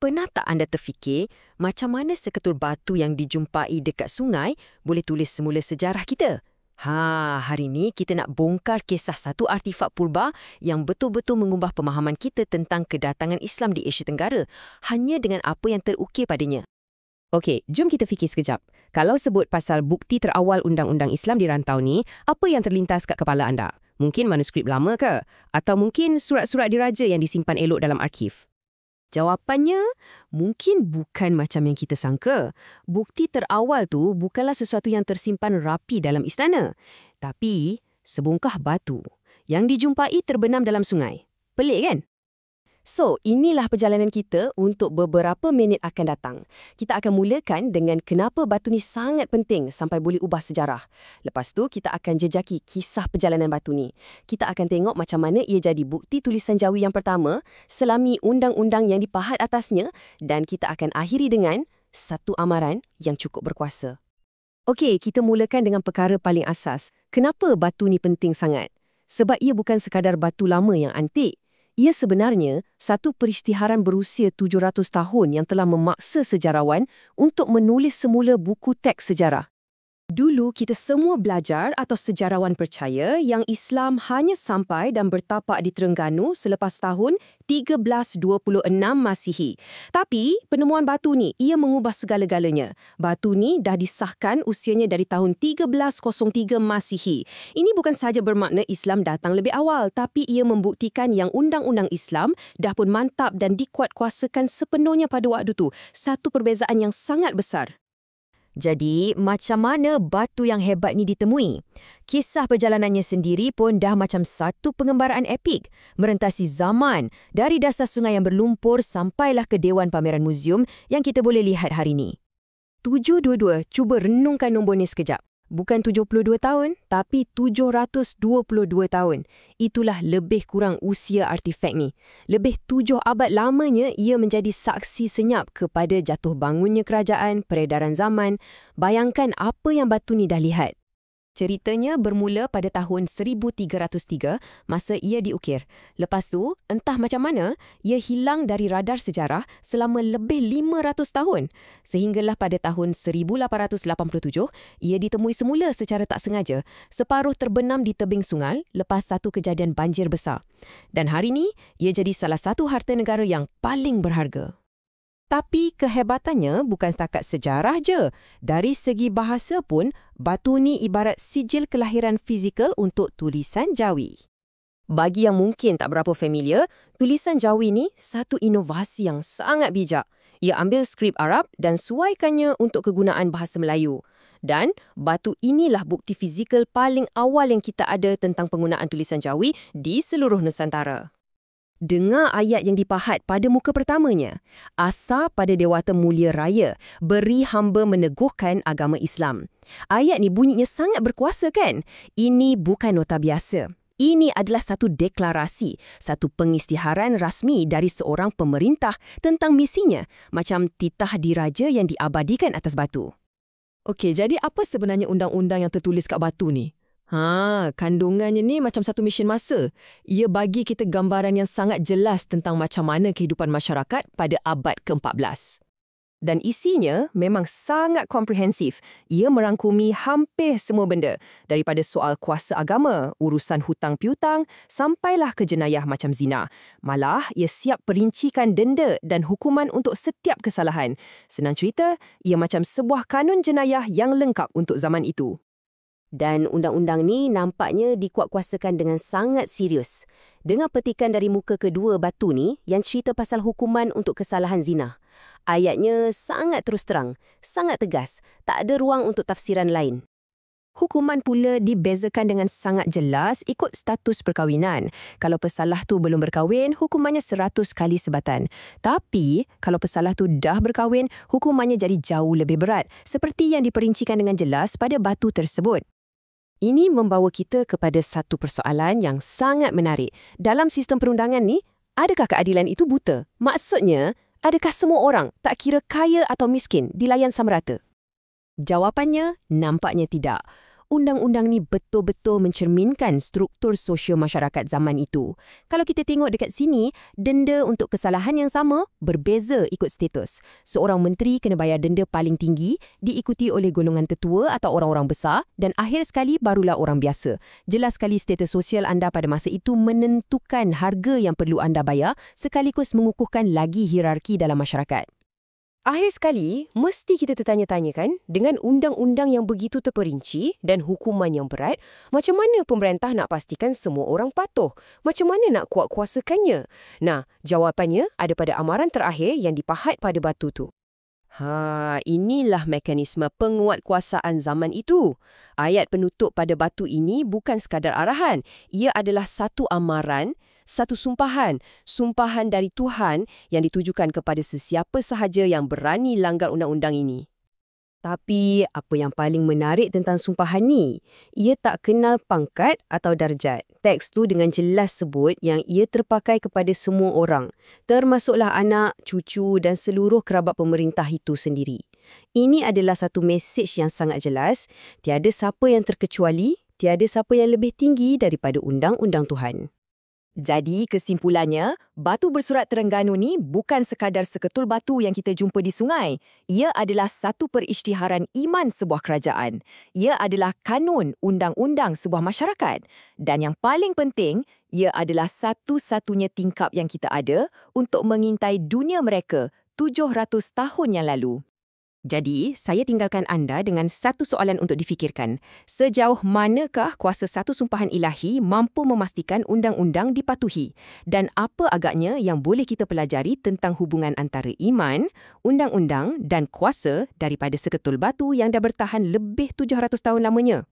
Pernah tak anda terfikir macam mana seketul batu yang dijumpai dekat sungai boleh tulis semula sejarah kita? Hari ini kita nak bongkar kisah satu artifak purba yang betul-betul mengubah pemahaman kita tentang kedatangan Islam di Asia Tenggara hanya dengan apa yang terukir padanya. Okey, jom kita fikir sekejap. Kalau sebut pasal bukti terawal undang-undang Islam di rantau ni, apa yang terlintas kat kepala anda? Mungkin manuskrip lama ke? Atau mungkin surat-surat diraja yang disimpan elok dalam arkiv? Jawapannya, mungkin bukan macam yang kita sangka. Bukti terawal tu bukanlah sesuatu yang tersimpan rapi dalam istana. Tapi, sebongkah batu yang dijumpai terbenam dalam sungai. Pelik kan? So, inilah perjalanan kita untuk beberapa minit akan datang. Kita akan mulakan dengan kenapa batu ni sangat penting sampai boleh ubah sejarah. Lepas tu, kita akan jejaki kisah perjalanan batu ni. Kita akan tengok macam mana ia jadi bukti tulisan Jawi yang pertama, selami undang-undang yang dipahat atasnya, dan kita akan akhiri dengan satu amaran yang cukup berkuasa. Okey, kita mulakan dengan perkara paling asas. Kenapa batu ni penting sangat? Sebab ia bukan sekadar batu lama yang antik. Ia sebenarnya satu peristiharan berusia 700 tahun yang telah memaksa sejarawan untuk menulis semula buku teks sejarah. Dulu kita semua belajar atau sejarawan percaya yang Islam hanya sampai dan bertapak di Terengganu selepas tahun 1326 Masihi. Tapi penemuan batu ni, ia mengubah segala-galanya. Batu ni dah disahkan usianya dari tahun 1303 Masihi. Ini bukan sahaja bermakna Islam datang lebih awal, tapi ia membuktikan yang undang-undang Islam dah pun mantap dan dikuatkuasakan sepenuhnya pada waktu tu. Satu perbezaan yang sangat besar. Jadi, macam mana batu yang hebat ni ditemui? Kisah perjalanannya sendiri pun dah macam satu pengembaraan epik, merentasi zaman, dari dasar sungai yang berlumpur sampailah ke Dewan Pameran Muzium yang kita boleh lihat hari ni. 722, cuba renungkan nombor ni sekejap. Bukan 72 tahun, tapi 722 tahun. Itulah lebih kurang usia artifak ni. Lebih 7 abad lamanya ia menjadi saksi senyap kepada jatuh bangunnya kerajaan, peredaran zaman. Bayangkan apa yang batu ni dah lihat. Ceritanya bermula pada tahun 1303 masa ia diukir. Lepas tu, entah macam mana, ia hilang dari radar sejarah selama lebih 500 tahun. Sehinggalah pada tahun 1887, ia ditemui semula secara tak sengaja, separuh terbenam di tebing sungai lepas satu kejadian banjir besar. Dan hari ini, ia jadi salah satu harta negara yang paling berharga. Tapi kehebatannya bukan setakat sejarah je. Dari segi bahasa pun, batu ni ibarat sijil kelahiran fizikal untuk tulisan Jawi. Bagi yang mungkin tak berapa familiar, tulisan Jawi ni satu inovasi yang sangat bijak. Ia ambil skrip Arab dan suaikannya untuk kegunaan bahasa Melayu. Dan batu inilah bukti fizikal paling awal yang kita ada tentang penggunaan tulisan Jawi di seluruh Nusantara. Dengar ayat yang dipahat pada muka pertamanya. Asa pada Dewata Mulia Raya, beri hamba meneguhkan agama Islam. Ayat ni bunyinya sangat berkuasa kan? Ini bukan nota biasa. Ini adalah satu deklarasi, satu pengisytiharan rasmi dari seorang pemerintah tentang misinya, macam titah diraja yang diabadikan atas batu. Okey, jadi apa sebenarnya undang-undang yang tertulis kat batu ni? Kandungannya ni macam satu mesin masa. Ia bagi kita gambaran yang sangat jelas tentang macam mana kehidupan masyarakat pada abad ke-14. Dan isinya memang sangat komprehensif. Ia merangkumi hampir semua benda, daripada soal kuasa agama, urusan hutang piutang, sampailah ke jenayah macam zina. Malah, ia siap perincikan denda dan hukuman untuk setiap kesalahan. Senang cerita, ia macam sebuah kanun jenayah yang lengkap untuk zaman itu. Dan undang-undang ni nampaknya dikuatkuasakan dengan sangat serius. Dengar petikan dari muka kedua batu ni yang cerita pasal hukuman untuk kesalahan zina. Ayatnya sangat terus terang, sangat tegas, tak ada ruang untuk tafsiran lain. Hukuman pula dibezakan dengan sangat jelas ikut status perkahwinan. Kalau pesalah tu belum berkahwin, hukumannya 100 kali sebatan. Tapi, kalau pesalah tu dah berkahwin, hukumannya jadi jauh lebih berat, seperti yang diperincikan dengan jelas pada batu tersebut. Ini membawa kita kepada satu persoalan yang sangat menarik. Dalam sistem perundangan ni, adakah keadilan itu buta? Maksudnya, adakah semua orang, tak kira kaya atau miskin, dilayan sama rata? Jawapannya, nampaknya tidak. undang-undang ni betul-betul mencerminkan struktur sosial masyarakat zaman itu. Kalau kita tengok dekat sini, denda untuk kesalahan yang sama berbeza ikut status. Seorang menteri kena bayar denda paling tinggi, diikuti oleh golongan tetua atau orang-orang besar, dan akhir sekali barulah orang biasa. Jelas sekali status sosial anda pada masa itu menentukan harga yang perlu anda bayar, sekaligus mengukuhkan lagi hierarki dalam masyarakat. Akhir sekali, mesti kita tertanya-tanya kan, dengan undang-undang yang begitu terperinci dan hukuman yang berat, macam mana pemerintah nak pastikan semua orang patuh? Macam mana nak kuat-kuasakannya? Nah, jawapannya ada pada amaran terakhir yang dipahat pada batu tu. Inilah mekanisme penguatkuasaan zaman itu. Ayat penutup pada batu ini bukan sekadar arahan. Ia adalah satu amaran, satu sumpahan dari Tuhan yang ditujukan kepada sesiapa sahaja yang berani langgar undang-undang ini. Tapi apa yang paling menarik tentang sumpahan ni? Ia tak kenal pangkat atau darjat. Teks tu dengan jelas sebut yang ia terpakai kepada semua orang, termasuklah anak, cucu dan seluruh kerabat pemerintah itu sendiri. Ini adalah satu mesej yang sangat jelas, tiada siapa yang terkecuali, tiada siapa yang lebih tinggi daripada undang-undang Tuhan. Jadi kesimpulannya, batu bersurat Terengganu ni bukan sekadar seketul batu yang kita jumpa di sungai. Ia adalah satu perisytiharan iman sebuah kerajaan. Ia adalah kanun undang-undang sebuah masyarakat. Dan yang paling penting, ia adalah satu-satunya tingkap yang kita ada untuk mengintai dunia mereka 700 tahun yang lalu. Jadi, saya tinggalkan anda dengan satu soalan untuk difikirkan. Sejauh manakah kuasa satu sumpahan ilahi mampu memastikan undang-undang dipatuhi? Dan apa agaknya yang boleh kita pelajari tentang hubungan antara iman, undang-undang dan kuasa daripada seketul batu yang dah bertahan lebih 700 tahun lamanya?